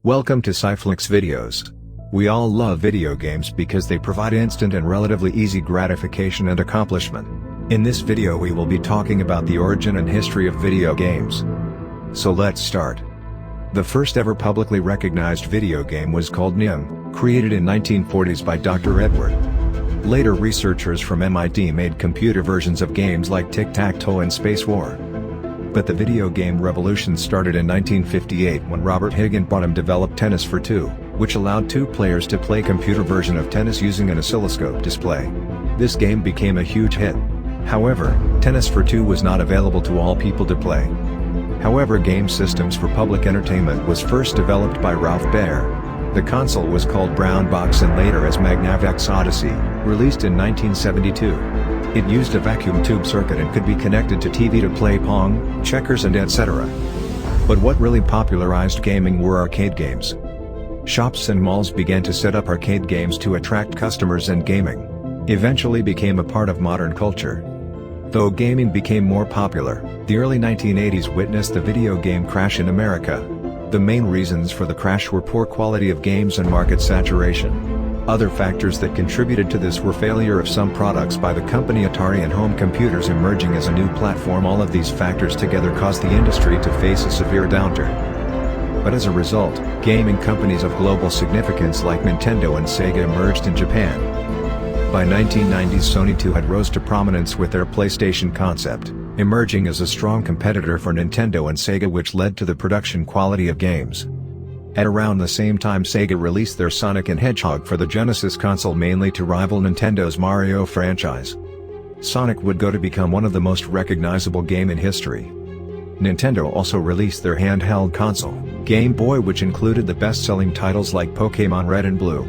Welcome to SciFlix videos. We all love video games because they provide instant and relatively easy gratification and accomplishment. In this video we will be talking about the origin and history of video games. So let's start. The first ever publicly recognized video game was called NIM, created in 1940s by Dr. Edward. Later researchers from MIT made computer versions of games like Tic-Tac-Toe and Space War. But the video game revolution started in 1958 when Robert Higginbotham developed Tennis for Two, which allowed two players to play computer version of tennis using an oscilloscope display. This game became a huge hit. However, Tennis for Two was not available to all people to play. However, game systems for public entertainment was first developed by Ralph Baer. The console was called Brown Box and later as Magnavox Odyssey, released in 1972. It used a vacuum tube circuit and could be connected to TV to play Pong, checkers and etc. But what really popularized gaming were arcade games. Shops and malls began to set up arcade games to attract customers, and gaming eventually became a part of modern culture. Though gaming became more popular, the early 1980s witnessed the video game crash in America. The main reasons for the crash were poor quality of games and market saturation. Other factors that contributed to this were failure of some products by the company Atari and home computers emerging as a new platform. All of these factors together caused the industry to face a severe downturn. But as a result, gaming companies of global significance like Nintendo and Sega emerged in Japan. By 1990s, Sony too had rose to prominence with their PlayStation concept, emerging as a strong competitor for Nintendo and Sega, which led to the production quality of games. At around the same time, Sega released their Sonic and Hedgehog for the Genesis console, mainly to rival Nintendo's Mario franchise. Sonic would go to become one of the most recognizable game in history. Nintendo also released their handheld console, Game Boy, which included the best-selling titles like Pokémon Red and Blue.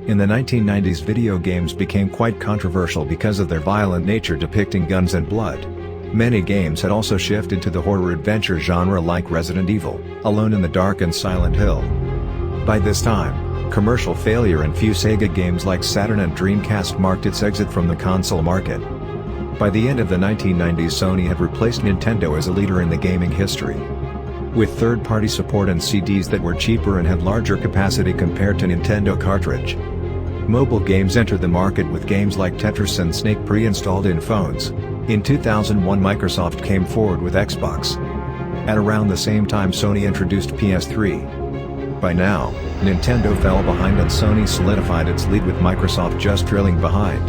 In the 1990s, video games became quite controversial because of their violent nature, depicting guns and blood. Many games had also shifted to the horror-adventure genre like Resident Evil, Alone in the Dark and Silent Hill. By this time, commercial failure and few Sega games like Saturn and Dreamcast marked its exit from the console market. By the end of the 1990s, Sony had replaced Nintendo as a leader in the gaming history. With third-party support and CDs that were cheaper and had larger capacity compared to Nintendo cartridge. Mobile games entered the market with games like Tetris and Snake pre-installed in phones. In 2001, Microsoft came forward with Xbox. At around the same time, Sony introduced PS3. By now, Nintendo fell behind and Sony solidified its lead with Microsoft just trailing behind.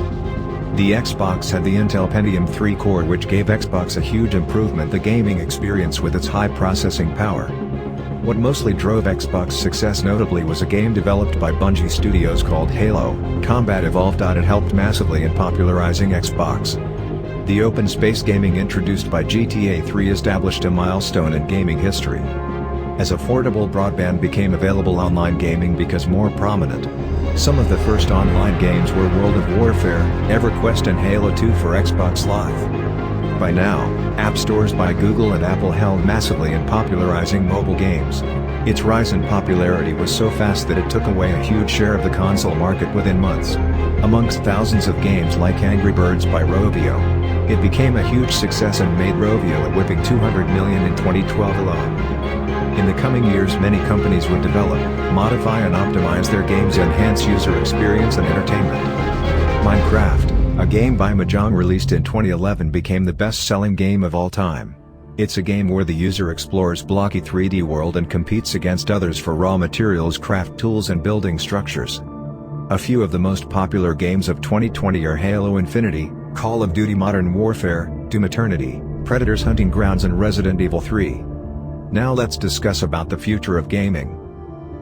The Xbox had the Intel Pentium 3 core, which gave Xbox a huge improvement the gaming experience with its high processing power. What mostly drove Xbox success notably was a game developed by Bungie Studios called Halo Combat Evolved. It helped massively in popularizing Xbox. The open space gaming introduced by GTA 3 established a milestone in gaming history. As affordable broadband became available, online gaming became more prominent. Some of the first online games were World of Warfare, EverQuest and Halo 2 for Xbox Live. By now, app stores by Google and Apple held massively in popularizing mobile games. Its rise in popularity was so fast that it took away a huge share of the console market within months. Amongst thousands of games like Angry Birds by Rovio, it became a huge success and made Rovio a whipping $200 million in 2012 alone. In the coming years, many companies would develop, modify and optimize their games to enhance user experience and entertainment. Minecraft, a game by Mojang released in 2011, became the best-selling game of all time. It's a game where the user explores blocky 3D world and competes against others for raw materials, craft tools and building structures. A few of the most popular games of 2020 are Halo Infinity, Call of Duty Modern Warfare, Doom Eternity, Predator's Hunting Grounds and Resident Evil 3. Now let's discuss about the future of gaming.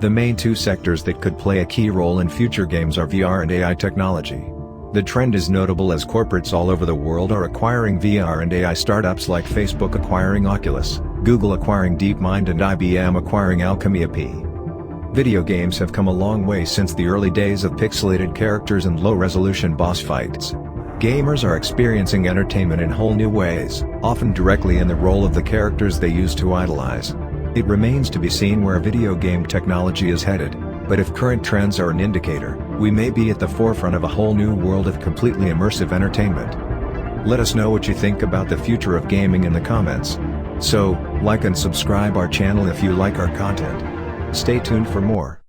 The main two sectors that could play a key role in future games are VR and AI technology. The trend is notable as corporates all over the world are acquiring VR and AI, startups like Facebook acquiring Oculus, Google acquiring DeepMind and IBM acquiring Alchemy AP. Video games have come a long way since the early days of pixelated characters and low-resolution boss fights. Gamers are experiencing entertainment in whole new ways, often directly in the role of the characters they used to idolize. It remains to be seen where video game technology is headed, but if current trends are an indicator, we may be at the forefront of a whole new world of completely immersive entertainment. Let us know what you think about the future of gaming in the comments. So, like and subscribe our channel if you like our content. Stay tuned for more.